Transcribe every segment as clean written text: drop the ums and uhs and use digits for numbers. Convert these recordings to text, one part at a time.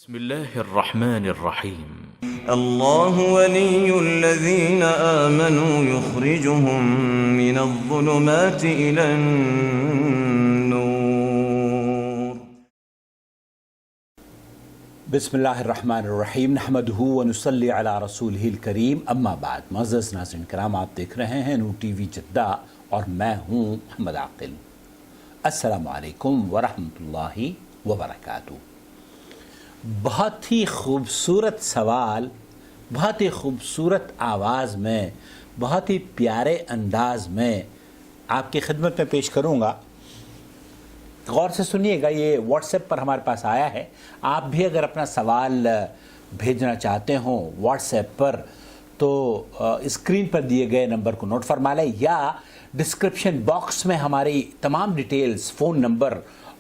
بسم الله الرحمن الرحيم الله ولي الذين آمنوا يخرجهم من الظلمات إلى النور بسم اللہ الرحمن الرحیم نحمدہ ونصلی علی رسولہ الکریم اما بعد معزز ناظرین کرام، آپ دیکھ رہے ہیں نور ٹی وی جدہ اور میں ہوں محمد عاقل۔ السلام علیکم ورحمۃ اللہ وبرکاتہ۔ بہت ہی خوبصورت سوال، بہت ہی خوبصورت آواز میں، بہت ہی پیارے انداز میں آپ کی خدمت میں پیش کروں گا۔ غور سے سنیے گا، یہ واٹس ایپ پر ہمارے پاس آیا ہے۔ آپ بھی اگر اپنا سوال بھیجنا چاہتے ہوں واٹس ایپ پر تو اسکرین پر دیے گئے نمبر کو نوٹ فرما لیں، یا ڈسکرپشن باکس میں ہماری تمام ڈیٹیلز، فون نمبر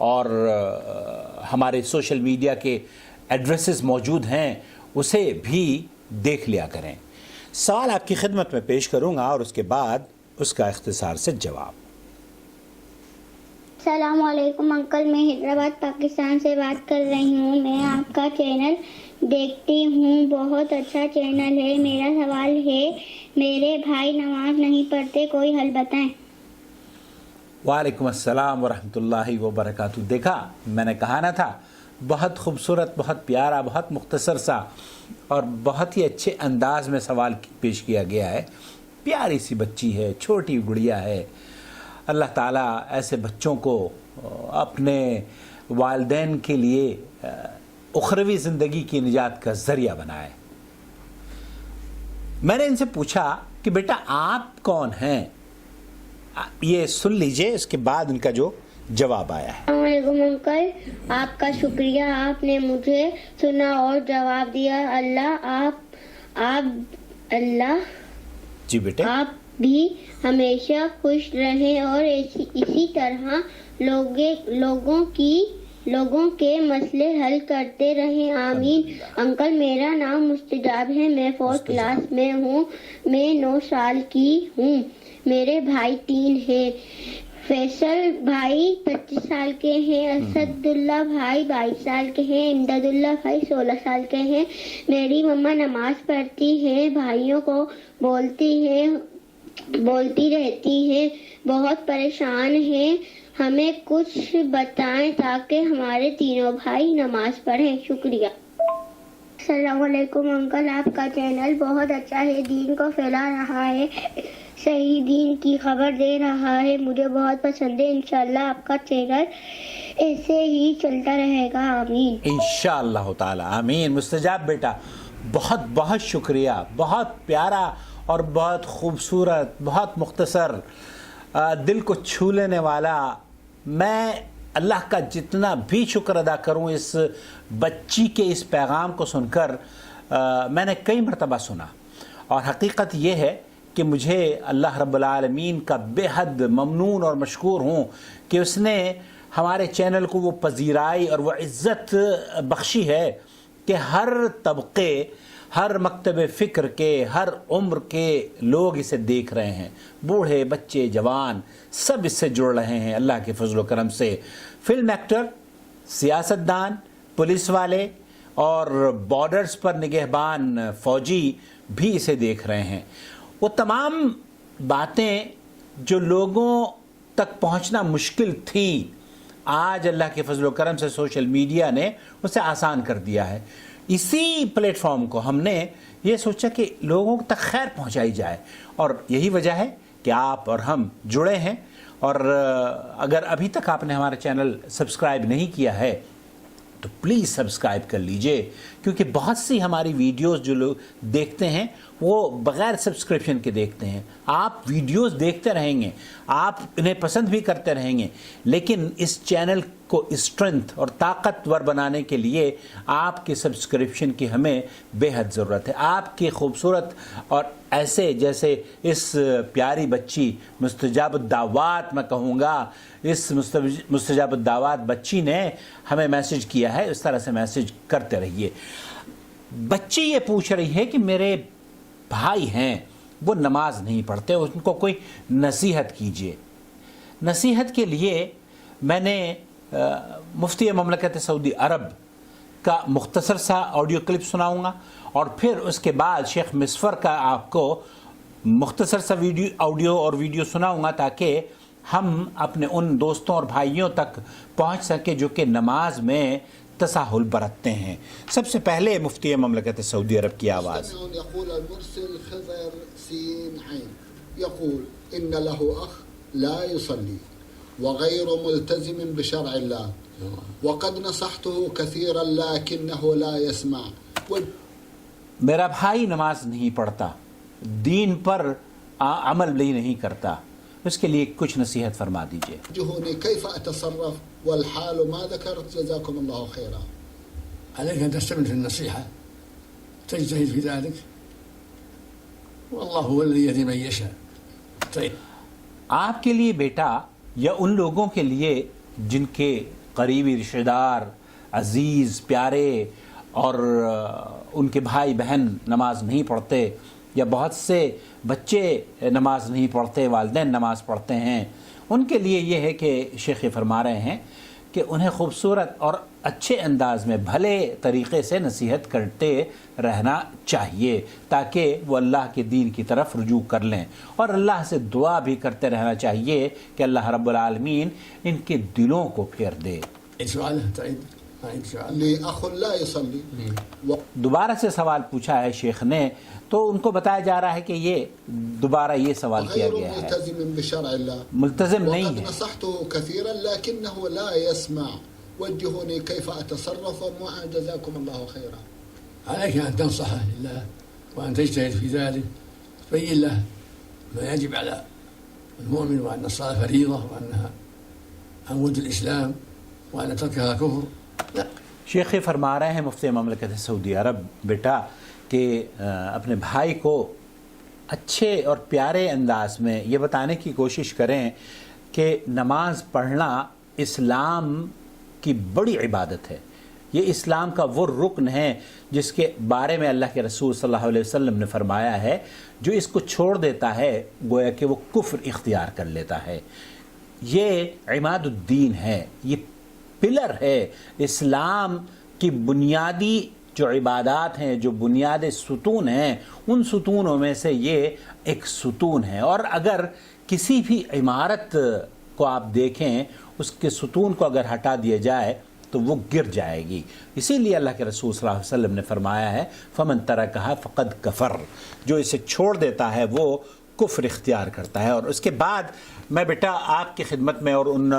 اور ہمارے سوشل میڈیا کے ایڈریسز موجود ہیں، اسے بھی دیکھ لیا کریں۔ سوال آپ کی خدمت میں پیش کروں گا اور اس کے بعد اس کا اختصار سے جواب۔ السلام علیکم انکل، میں حیدرآباد پاکستان سے بات کر رہی ہوں۔ میں آپ کا چینل دیکھتی ہوں، بہت اچھا چینل ہے۔ میرا سوال ہے، میرے بھائی نماز نہیں پڑھتے، کوئی حل بتائیں۔ وعلیکم السلام ورحمۃ اللہ وبرکاتہ۔ دیکھا، میں نے کہا نہ تھا، بہت خوبصورت، بہت پیارا، بہت مختصر سا اور بہت ہی اچھے انداز میں سوال پیش کیا گیا ہے۔ پیاری سی بچی ہے، چھوٹی گڑیا ہے۔ اللہ تعالیٰ ایسے بچوں کو اپنے والدین کے لیے اخروی زندگی کی نجات کا ذریعہ بنائے۔ میں نے ان سے پوچھا کہ بیٹا آپ کون ہیں؟ یہ سن لیجئے، اس کے بعد ان کا جو جواب آیا ہے۔ السلام علیکم انکل، آپ کا شکریہ، آپ نے مجھے سنا اور جواب دیا۔ اللہ جی بیٹے، آپ بھی ہمیشہ خوش رہیں اور اسی طرح لوگوں کے مسئلے حل کرتے رہیں، آمین۔ انکل میرا نام مستجاب ہے، میں 4th کلاس میں ہوں، میں 9 سال کی ہوں۔ میرے بھائی 3 ہیں۔ فیصل بھائی 25 سال کے ہیں، اسد اللہ بھائی 22 سال کے ہیں، امداد اللہ بھائی 16 سال کے ہیں۔ میری مما نماز پڑھتی ہیں، بھائیوں کو بولتی رہتی ہیں، بہت پریشان ہیں۔ ہمیں کچھ بتائیں تاکہ ہمارے تینوں بھائی نماز پڑھیں، شکریہ۔ السلام علیکم انکل، آپ کا چینل بہت اچھا ہے، دین کو پھیلا رہا ہے، صحیح دین کی خبر دے رہا ہے، مجھے بہت پسند ہے۔ انشاءاللہ آپ کا چینل ایسے ہی چلتا رہے گا، آمین۔ انشاءاللہ تعالی آمین۔ مستجاب بیٹا، بہت بہت شکریہ، بہت پیارا اور بہت خوبصورت، بہت مختصر، دل کو چھو لینے والا۔ میں اللہ کا جتنا بھی شکر ادا کروں اس بچی کے اس پیغام کو سن کر، میں نے کئی مرتبہ سنا، اور حقیقت یہ ہے کہ مجھے اللہ رب العالمین کا بے حد ممنون اور مشکور ہوں کہ اس نے ہمارے چینل کو وہ پذیرائی اور وہ عزت بخشی ہے کہ ہر طبقے، ہر مکتب فکر کے، ہر عمر کے لوگ اسے دیکھ رہے ہیں، بوڑھے، بچے، جوان، سب اس سے جڑ رہے ہیں اللہ کے فضل و کرم سے۔ فلم ایکٹر، سیاستدان، پولیس والے اور بارڈرز پر نگہبان فوجی بھی اسے دیکھ رہے ہیں۔ وہ تمام باتیں جو لوگوں تک پہنچنا مشکل تھی، آج اللہ کے فضل و کرم سے سوشل میڈیا نے اسے آسان کر دیا ہے۔ اسی پلیٹ فارم کو ہم نے یہ سوچا کہ لوگوں تک خیر پہنچائی جائے، اور یہی وجہ ہے کہ آپ اور ہم جڑے ہیں۔ اور اگر ابھی تک آپ نے ہمارا چینل سبسکرائب نہیں کیا ہے تو پلیز سبسکرائب کر لیجئے، کیونکہ بہت سی ہماری ویڈیوز جو لوگ دیکھتے ہیں وہ بغیر سبسکرپشن کے دیکھتے ہیں۔ آپ ویڈیوز دیکھتے رہیں گے، آپ انہیں پسند بھی کرتے رہیں گے، لیکن اس چینل کو اسٹرینتھ اور طاقتور بنانے کے لیے آپ کے سبسکرپشن کی ہمیں بے حد ضرورت ہے۔ آپ کی خوبصورت اور ایسے جیسے اس پیاری بچی مستجاب الدعوات، میں کہوں گا اس مستجاب الدعوات بچی نے ہمیں میسج کیا ہے، اس طرح سے میسج کرتے رہیے۔ بچی یہ پوچھ رہی ہے کہ میرے بھائی ہیں، وہ نماز نہیں پڑھتے، ان کو کوئی نصیحت کیجیے۔ نصیحت کے لیے میں نے مفتی مملکت سعودی عرب کا مختصر سا آڈیو کلپ سناؤں گا اور پھر اس کے بعد شیخ مسفر کا آپ کو مختصر سا آڈیو اور ویڈیو سناؤں گا تاکہ ہم اپنے ان دوستوں اور بھائیوں تک پہنچ سکے جو کہ نماز میں تساہل برتتے ہیں۔ سب سے پہلے مفتی مملکت سعودی عرب کی آواز۔ يقول المرسل خضر سين عين يقول إن له أخ لا يصلي وغير ملتزم بشرع الله وقد نصحته كثيرا لكنه لا يسمع۔ میرا بھائی نماز نہیں پڑھتا، دین پر عمل نہیں کرتا، اس کے لیے کچھ نصیحت فرما دیجئے۔ جهوني كيف أتصرف والحال ما ذكرت جزاكم الله خيرا۔ عليك أن تستمر في النصيحة، تجتهد في ذلك، والله هو الذي يهدي من يشاء۔ طيب آپ کے لیے بیٹا یا ان لوگوں کے لیے جن کے قریبی رشتہ دار، عزیز، پیارے اور ان کے بھائی بہن نماز نہیں پڑھتے یا بہت سے بچے نماز نہیں پڑھتے، والدین نماز پڑھتے ہیں، ان کے لیے یہ ہے کہ شیخ فرما رہے ہیں کہ انہیں خوبصورت اور اچھے انداز میں بھلے طریقے سے نصیحت کرتے رہنا چاہیے تاکہ وہ اللہ کے دین کی طرف رجوع کر لیں، اور اللہ سے دعا بھی کرتے رہنا چاہیے کہ اللہ رب العالمین ان کے دلوں کو پھیر دے۔ لأخ لا يصلي دوبارہ سے سوال پوچھا ہے شیخ نے، تو ان کو بتایا جا رہا ہے کہ یہ دوبارہ یہ سوال کیا غير گیا ہے، ملتزم بشرع الله ملتزم نہیں وقد ہے۔ نصحته كثيرا لكنه لا يسمع وجهوني كيف أتصرف جزاكم الله خيرا۔ عليك أن تنصحه لله وأن تجتهد في ذلك، تبين له ما يجب على المؤمن وأن الصلاة فريضة وأنها عمود الإسلام وأن تركها كفر۔ لا، شیخ فرما رہے ہیں مفتی مملکت سعودی عرب بیٹا کہ اپنے بھائی کو اچھے اور پیارے انداز میں یہ بتانے کی کوشش کریں کہ نماز پڑھنا اسلام کی بڑی عبادت ہے، یہ اسلام کا وہ رکن ہے جس کے بارے میں اللہ کے رسول صلی اللہ علیہ وسلم نے فرمایا ہے جو اس کو چھوڑ دیتا ہے گویا کہ وہ کفر اختیار کر لیتا ہے۔ یہ عماد الدین ہے، یہ پلر ہے اسلام کی بنیادی جو عبادات ہیں، جو بنیادی ستون ہیں، ان ستونوں میں سے یہ ایک ستون ہے، اور اگر کسی بھی عمارت کو آپ دیکھیں اس کے ستون کو اگر ہٹا دیا جائے تو وہ گر جائے گی۔ اسی لیے اللہ کے رسول صلی اللہ علیہ وسلم نے فرمایا ہے فمن ترکھا فقد کفر، جو اسے چھوڑ دیتا ہے وہ کفر اختیار کرتا ہے۔ اور اس کے بعد میں بیٹا آپ کی خدمت میں اور ان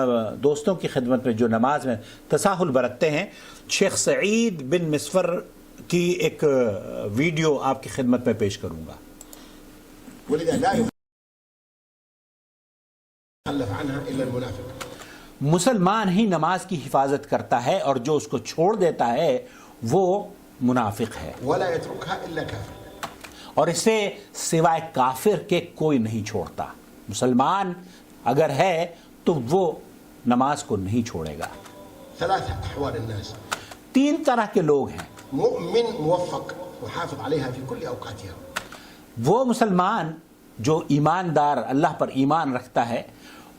دوستوں کی خدمت میں جو نماز میں تساہل برتتے ہیں، شیخ سعید بن مسفر کی ایک ویڈیو آپ کی خدمت میں پیش کروں گا۔ ولذا لا يخلف عنها إلا المنافق۔ مسلمان ہی نماز کی حفاظت کرتا ہے اور جو اس کو چھوڑ دیتا ہے وہ منافق ہے، ولا يتركها إلا كافر۔ اور اسے سوائے کافر کے کوئی نہیں چھوڑتا۔ مسلمان اگر ہے تو وہ نماز کو نہیں چھوڑے گا۔ ثلاث أحوال الناس، تین طرح کے لوگ ہیں۔ مؤمن موفق وحافظ عليها في كل أوقاتها، وہ مسلمان جو ایماندار اللہ پر ایمان رکھتا ہے،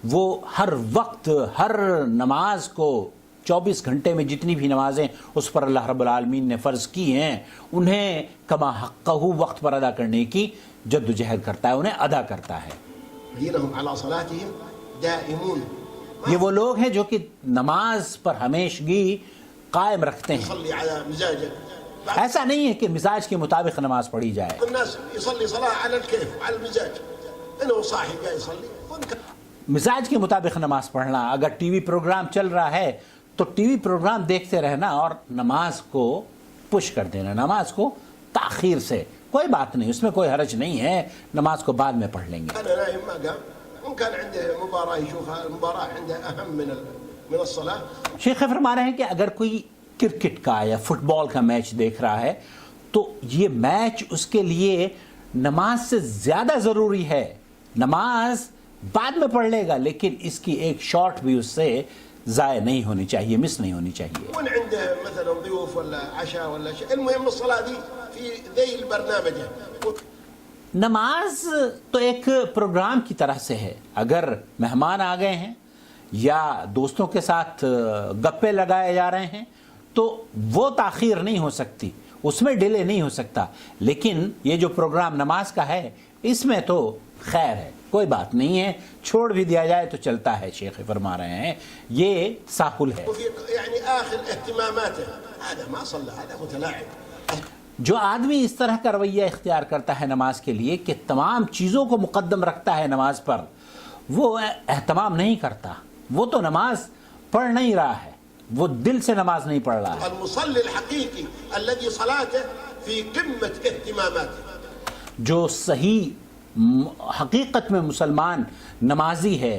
وہ ہر وقت ہر نماز کو 24 گھنٹے میں جتنی بھی نمازیں اس پر اللہ رب العالمین نے فرض کی ہیں انہیں کما حقہ وقت پر ادا کرنے کی جد و جہد کرتا ہے، انہیں ادا کرتا ہے۔ دينهم على صلاتهم دائمون، یہ وہ لوگ ہیں جو کہ نماز پر ہمیشگی قائم رکھتے ہیں، يصلي على مزاجه۔ ایسا نہیں ہے کہ مزاج کے مطابق نماز پڑھی جائے۔ الناس يصلي صلاة على الكيف وعلى المزاج، إنه صاحي جاي يصلي مزاج کے مطابق نماز پڑھنا، اگر ٹی وی پروگرام چل رہا ہے تو ٹی وی پروگرام دیکھتے رہنا اور نماز کو پش کر دینا، نماز کو تاخیر سے، کوئی بات نہیں، اس میں کوئی حرج نہیں ہے، نماز کو بعد میں پڑھ لیں گے۔ أنا نايم ما قام، وإن كان عنده مباراة يشوفها، المباراة عنده أهم من الصلاة۔ شیخ فرما رہے ہیں کہ اگر کوئی کرکٹ کا یا فٹ بال کا میچ دیکھ رہا ہے تو یہ میچ اس کے لیے نماز سے زیادہ ضروری ہے، نماز بعد میں پڑھ لے گا لیکن اس کی ایک شارٹ بھی اس سے ضائع نہیں ہونی چاہیے، مس نہیں ہونی چاہیے۔ وإن عنده مثلا ضيوف ولا عشاء ولا شيء، المهم الصلاة دي في ذي البرنامج۔ نماز تو ایک پروگرام کی طرح سے ہے، اگر مہمان آ گئے ہیں یا دوستوں کے ساتھ گپے لگائے جا رہے ہیں تو وہ تاخیر نہیں ہو سکتی، اس میں ڈیلے نہیں ہو سکتا. لیکن یہ جو پروگرام نماز کا ہے اس میں تو خیر ہے، کوئی بات نہیں ہے، چھوڑ بھی دیا جائے تو چلتا ہے. شیخ فرما رہے ہیں یہ ساحل ہے. يعني آخر اهتماماته هذا ما صلى، هذا متلاعب. جو آدمی اس طرح کا رویہ اختیار کرتا ہے نماز کے لیے کہ تمام چیزوں کو مقدم رکھتا ہے نماز پر، وہ اہتمام نہیں کرتا، وہ تو نماز پڑھ نہیں رہا ہے، وہ دل سے نماز نہیں پڑھ رہا ہے. المصلي الحقيقي الذي صلاته في قمة اهتماماته. جو صحیح حقیقت میں مسلمان نمازی ہے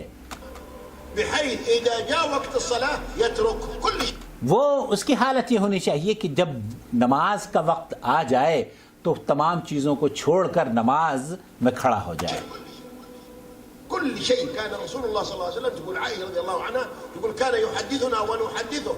بحيث إذا جاء وقت الصلاة يترك كل شيء. وہ اس کی حالت یہ ہونی چاہیے کہ جب نماز کا وقت آ جائے تو تمام چیزوں کو چھوڑ کر نماز میں کھڑا ہو جائے. كل شيء. كان رسول الله صلى الله عليه وسلم تقول عائشة رضي الله عنها تقول كان يحدثنا ونحدثه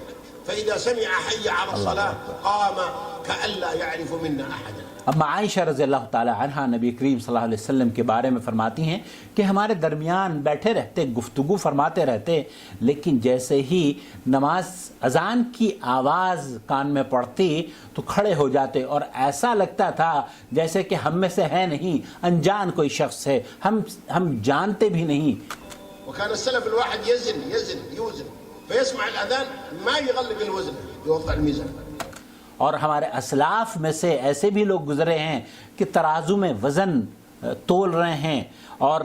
فإذا سمع حي على الصلاة قام كأن لا يعرف منا أحدا. اما عائشہ رضی اللہ تعالی عنہا نبی کریم صلی اللہ علیہ وسلم کے بارے میں فرماتی ہیں کہ ہمارے درمیان بیٹھے رہتے، گفتگو فرماتے رہتے، لیکن جیسے ہی نماز اذان کی آواز کان میں پڑتی تو کھڑے ہو جاتے، اور ایسا لگتا تھا جیسے کہ ہم میں سے ہے نہیں، انجان کوئی شخص ہے، ہم جانتے بھی نہیں. وكان السلف الواحد يوزن فيسمع الأذان ما يغلق الوزن يوضع الميزان. اور ہمارے اسلاف میں سے ایسے بھی لوگ گزرے ہیں کہ ترازو میں وزن تول رہے ہیں اور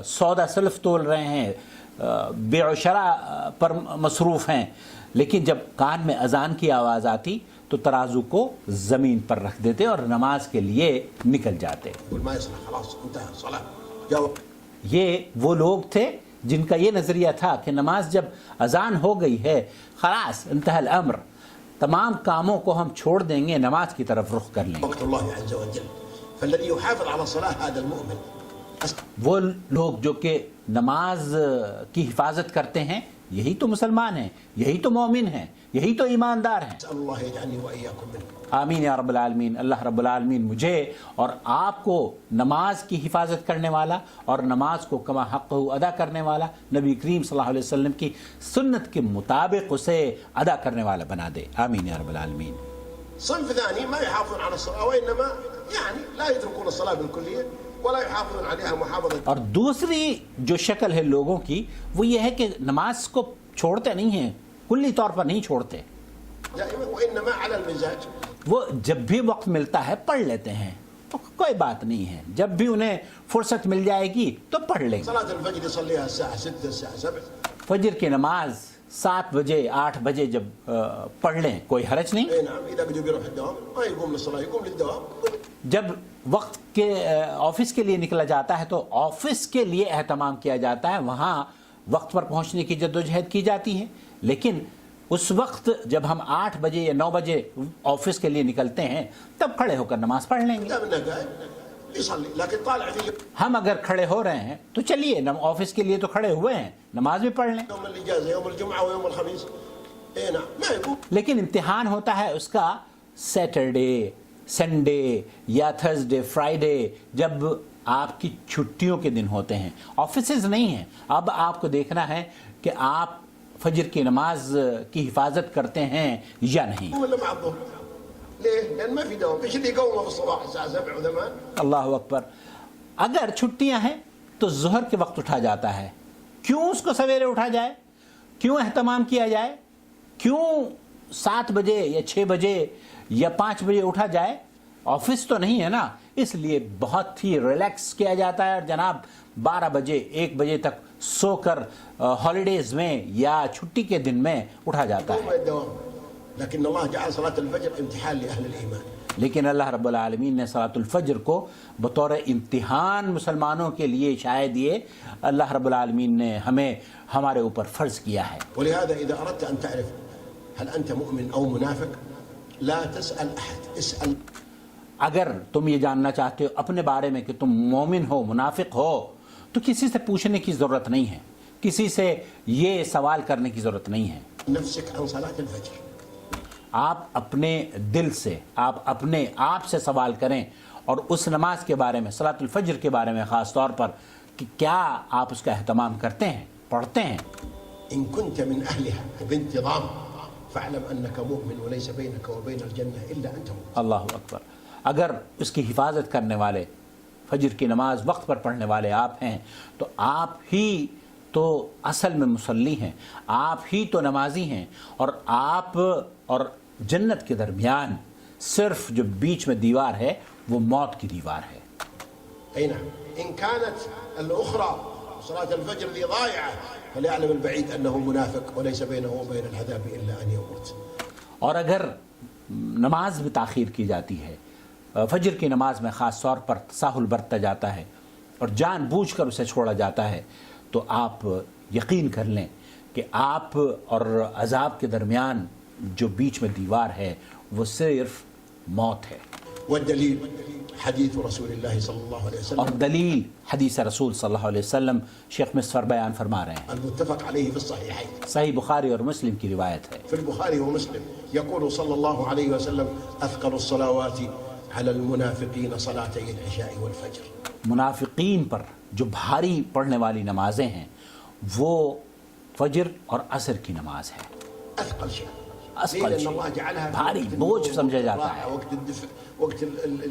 سودا سلف تول رہے ہیں، بیع و شراء پر مصروف ہیں، لیکن جب کان میں اذان کی آواز آتی تو ترازو کو زمین پر رکھ دیتے اور نماز کے لیے نکل جاتے. یہ وہ لوگ تھے جن کا یہ نظریہ تھا کہ نماز جب اذان ہو گئی ہے خلاص انتہا الامر، تمام کاموں کو ہم چھوڑ دیں گے، نماز کی طرف رخ کر لیں گے. وقت اللہ عز وجل فالذي يحافظ على الصلاة هذا المؤمن. وہ لوگ جو کہ نماز کی حفاظت کرتے ہیں یہی تو مسلمان ہیں، یہی تو مومن ہیں، یہی تو ایماندار ہیں. اسأل الله يجعلني وإياكم منهم. آمین یا رب العالمین. اللہ رب العالمین مجھے اور آپ کو نماز کی حفاظت کرنے والا اور نماز کو کما حق ادا کرنے والا، نبی کریم صلی اللہ علیہ وسلم کی سنت کے مطابق اسے ادا کرنے والا بنا دے. آمین یا رب العالمین. صنف ثاني ما يحافظون على الصلاة وإنما يعني لا يتركون الصلاة بالكلية ولا يحافظون عليها محافظة. اور دوسری جو شکل ہے لوگوں کی وہ یہ ہے کہ نماز کو چھوڑتے نہیں ہیں، کلی طور پر نہیں چھوڑتے، وإنما على المزاج. وہ جب بھی وقت ملتا ہے پڑھ لیتے ہیں، تو کوئی بات نہیں ہے، جب بھی انہیں فرصت مل جائے گی تو پڑھ لیں گے. صلاة الفجر يصليها الساعة 6 الساعة 7. فجر کی نماز 7 بجے 8 بجے جب پڑھ لیں کوئی حرج نہیں. نعم إذا بده يروح الدوام ما يقوم للصلاة يقوم للدوام. جب وقت کے آفس کے لیے نکلا جاتا ہے تو آفس کے لیے اہتمام کیا جاتا ہے، وہاں وقت پر پہنچنے کی جدوجہد کی جاتی ہے. لیکن اس وقت جب ہم 8 بجے یا 9 بجے آفس کے لیے نکلتے ہیں تب کھڑے ہو کر نماز پڑھ لیں گے. يصلي لكن طالع في ہم اگر کھڑے ہو رہے ہیں تو چلیے آفس کے لیے تو کھڑے ہوئے ہیں، نماز بھی پڑھ لیں. يوم الإجازة يوم الجمعة ويوم الخميس نعم ما يقوم. لیکن امتحان ہوتا ہے اس کا سیٹرڈے، سنڈے یا تھرسڈے، فرائیڈے، جب آپ کی چھٹیوں کے دن ہوتے ہیں، آفیسز نہیں ہیں. اب آپ کو دیکھنا ہے کہ آپ فجر کی نماز کی حفاظت کرتے ہیں یا نہیں. ولا مع الظهر. ليه؟ لأن ما في دوام. ايش اللي يقومه في الصباح الساعة 7 و8؟ اللہ اکبر. اگر چھٹیاں ہیں تو ظہر کے وقت اٹھا جاتا ہے، کیوں اس کو سویرے اٹھا جائے، کیوں اہتمام کیا جائے، کیوں 7 بجے یا 6 بجے یا 5 بجے اٹھا جائے؟ آفس تو نہیں ہے نا، اس لیے بہت ہی ریلیکس کیا جاتا ہے اور جناب 12 بجے 1 بجے تک سو کر ہالیڈیز میں یا چھٹی کے دن میں اٹھا جاتا ہے. لكن الله جعل صلاة الفجر امتحان لأهل الإيمان. لیکن اللہ رب العالمین نے صلاۃ الفجر کو بطور امتحان مسلمانوں کے لیے شاید یہ اللہ رب العالمین نے ہمیں ہمارے اوپر فرض کیا ہے. ولهذا إذا أردت أن تعرف هل أنت مؤمن أو منافق لا تسأل أحد، اسأل. اگر تم یہ جاننا چاہتے ہو اپنے بارے میں کہ تم مومن ہو منافق ہو تو کسی سے پوچھنے کی ضرورت نہیں ہے، کسی سے یہ سوال کرنے کی ضرورت نہیں ہے. نفسك عن صلاة الفجر. آپ اپنے دل سے، آپ اپنے آپ سے سوال کریں اور اس نماز کے بارے میں، صلاۃ الفجر کے بارے میں خاص طور پر، کہ کیا آپ اس کا اہتمام کرتے ہیں، پڑھتے ہیں. إن كنت من أهلها بانتظام فاعلم أنك مؤمن وليس بينك وبين الجنة إلا أن تموت. اللہ اکبر. اگر اس کی حفاظت کرنے والے، فجر کی نماز وقت پر پڑھنے والے آپ ہیں تو آپ ہی تو اصل میں مصلی ہیں، آپ ہی تو نمازی ہیں، اور آپ اور جنت کے درمیان صرف جو بیچ میں دیوار ہے وہ موت کی دیوار ہے. أي نعم. إن كانت الأخرى صلاة الفجر ذي ضائعة فليعلم البعيد أنه منافق وليس بينه وبين العذاب إلا أن يموت. اور اگر نماز میں تاخیر کی جاتی ہے، فجر کی نماز میں خاص طور پر تساہل برتا جاتا ہے اور جان بوجھ کر اسے چھوڑا جاتا ہے، تو آپ یقین کر لیں کہ آپ اور عذاب کے درمیان جو بیچ میں دیوار ہے وہ صرف موت ہے. والدليل حديث رسول الله صلى الله عليه اور وسلم دلیل حدیث رسول صلی اللہ علیہ وسلم شیخ مصفر بیان فرما رہے ہیں، المتفق عليه في الصحيحين. صحیح بخاری اور مسلم کی روایت ہے. في البخاري ومسلم يقول صلى الله عليه وسلم أثقل الصلوات على المنافقين صلاتي العشاء والفجر. منافقین پر جو بھاری پڑھنے والی نمازیں ہیں وہ فجر اور عصر کی نماز ہے. أثقل شيء. اثقل لأن الله جعلها بھاری بوجھ سمجھا جاتا ہے. وقت الدفء وقت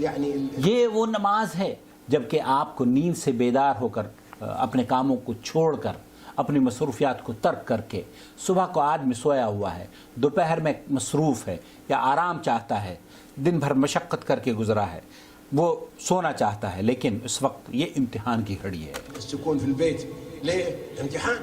يعني یہ وہ نماز ہے جبکہ آپ کو نیند سے بیدار ہو کر اپنے کاموں کو چھوڑ کر اپنی مصروفیات کو ترک کر کے، صبح کو آدمی سویا ہوا ہے، دوپہر میں مصروف ہے یا آرام چاہتا ہے، دن بھر مشقت کر کے گزرا ہے، وہ سونا چاہتا ہے، لیکن اس وقت یہ امتحان کی گھڑی ہے. السكون في البيت ليه؟ امتحان.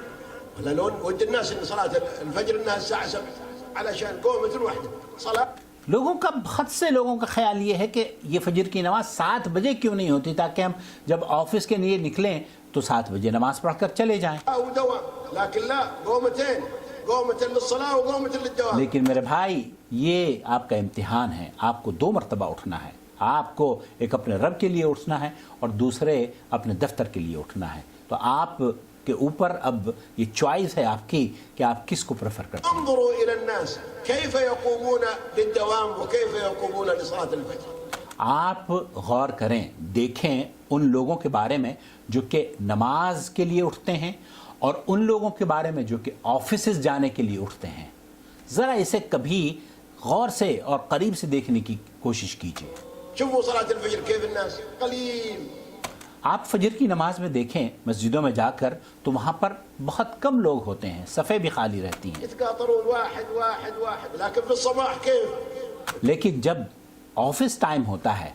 ولا لون ود الناس ان صلاه الفجر انها الساعه 7 علشان قومه واحده صلاه. لوگوں کا، بہت سے لوگوں کا خیال یہ ہے کہ یہ فجر کی نماز 7 بجے کیوں نہیں ہوتی تاکہ ہم جب آفس کے لیے نکلیں تو 7 بجے نماز پڑھ کر چلے جائیں. ودوام لكن لا قومتين قومه للصلاه وقومه للدوام. لیکن میرے بھائی یہ آپ کا امتحان ہے، آپ کو 2 مرتبہ اٹھنا ہے. آپ کو ایک اپنے رب کے لیے اٹھنا ہے اور دوسرے اپنے دفتر کے لیے اٹھنا ہے. تو آپ کے اوپر اب یہ چوائس ہے آپ کی کہ آپ کس کو پریفر کرتے ہیں. انظروا الى الناس كيف يقومون للدوام وكيف يقومون لصلاه الفجر. آپ غور کریں، دیکھیں ان لوگوں کے بارے میں جو کہ نماز کے لیے اٹھتے ہیں اور ان لوگوں کے بارے میں جو کہ آفیسز جانے کے لیے اٹھتے ہیں. ذرا اسے کبھی غور سے اور قریب سے دیکھنے کی کوشش کیجیے. شوفوا صلاه الفجر كيف الناس قليل. آپ فجر کی نماز میں دیکھیں مسجدوں میں جا کر تو وہاں پر بہت کم لوگ ہوتے ہیں، صفیں بھی خالی رہتی ہیں. يتقاطرون واحد واحد واحد. لكن في الصباح كيف؟ لیکن جب آفس ٹائم ہوتا ہے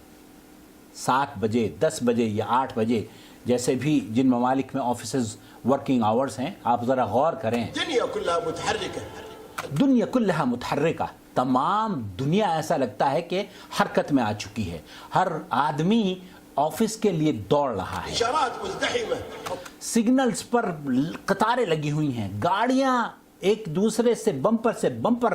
7 بجے 10 بجے یا 8 بجے، جیسے بھی جن ممالک میں آفیسز ورکنگ آورز ہیں، آپ ذرا غور کریں، الدنيا كلها متحركه. دنیا کلها متحرکہ، تمام دنیا ایسا لگتا ہے کہ حرکت میں آ چکی ہے. ہر آدمی آفس کے لیے دوڑ رہا ہے. اشارات مزدحمه. سگنلز پر قطاریں لگی ہوئی ہیں، گاڑیاں ایک دوسرے سے بمپر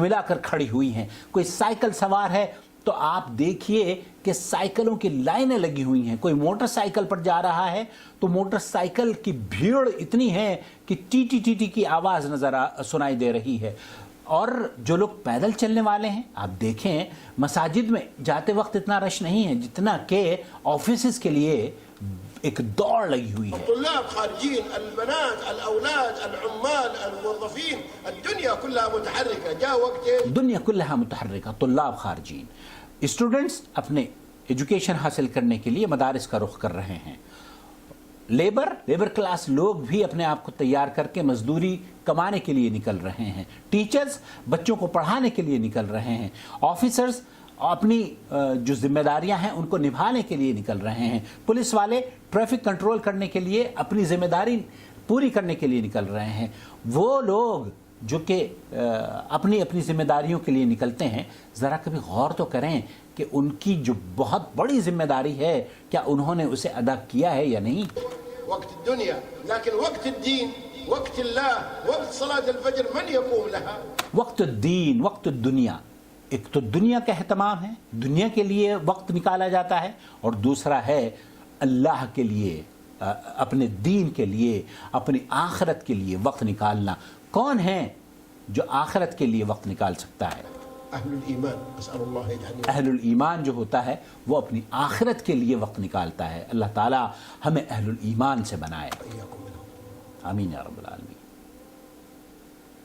ملا کر کھڑی ہوئی ہیں. کوئی سائیکل سوار ہے تو آپ دیکھیے کہ سائیکلوں کی لائنیں لگی ہوئی ہیں. کوئی موٹر سائیکل پر جا رہا ہے تو موٹر سائیکل کی بھیڑ اتنی ہے کہ ٹی ٹی ٹی ٹی کی آواز سنائی دے رہی ہے. اور جو لوگ پیدل چلنے والے ہیں، آپ دیکھیں مساجد میں جاتے وقت اتنا رش نہیں ہے جتنا کہ آفیسز کے لیے ایک دوڑ لگی ہوئی ہے. الطلاب خارجين، البنات، الاولاد، العمال، الموظفين، الدنيا كلها متحركه. جاء وقت دنیا کلها متحرکہ، طلاب خارجین، اسٹوڈنٹس اپنے ایجوکیشن حاصل کرنے کے لیے مدارس کا رخ کر رہے ہیں. لیبر کلاس لوگ بھی اپنے آپ کو تیار کر کے مزدوری کمانے کے لیے نکل رہے ہیں. ٹیچرز بچوں کو پڑھانے کے لیے نکل رہے ہیں. آفیسرز اپنی جو ذمہ داریاں ہیں ان کو نبھانے کے لیے نکل رہے ہیں. پولیس والے ٹریفک کنٹرول کرنے کے لیے اپنی ذمہ داری پوری کرنے کے لیے نکل رہے ہیں. وہ لوگ جو کہ اپنی ذمہ داریوں کے لیے نکلتے ہیں، ذرا کبھی غور تو کریں کہ ان کی جو بہت بڑی ذمہ داری ہے کیا انہوں نے اسے ادا کیا ہے یا نہیں. وقت الدنيا لكن وقت الدين وقت الله وقت صلاة الفجر من يقوم لها. وقت الدین، وقت الدنیا، ایک تو دنیا کا اہتمام ہے، دنیا کے لیے وقت نکالا جاتا ہے، اور دوسرا ہے اللہ کے لیے، اپنے دین کے لیے، اپنی آخرت کے لیے وقت نکالنا. کون ہے جو آخرت کے لیے وقت نکال سکتا ہے؟ اہل الایمان. اسال اللہ یجعلنی. اہل الایمان جو ہوتا ہے وہ اپنی آخرت کے لیے وقت نکالتا ہے. اللہ تعالی ہمیں اہل الایمان سے بنائے. وإياكم منهم. آمین یا رب العالمین.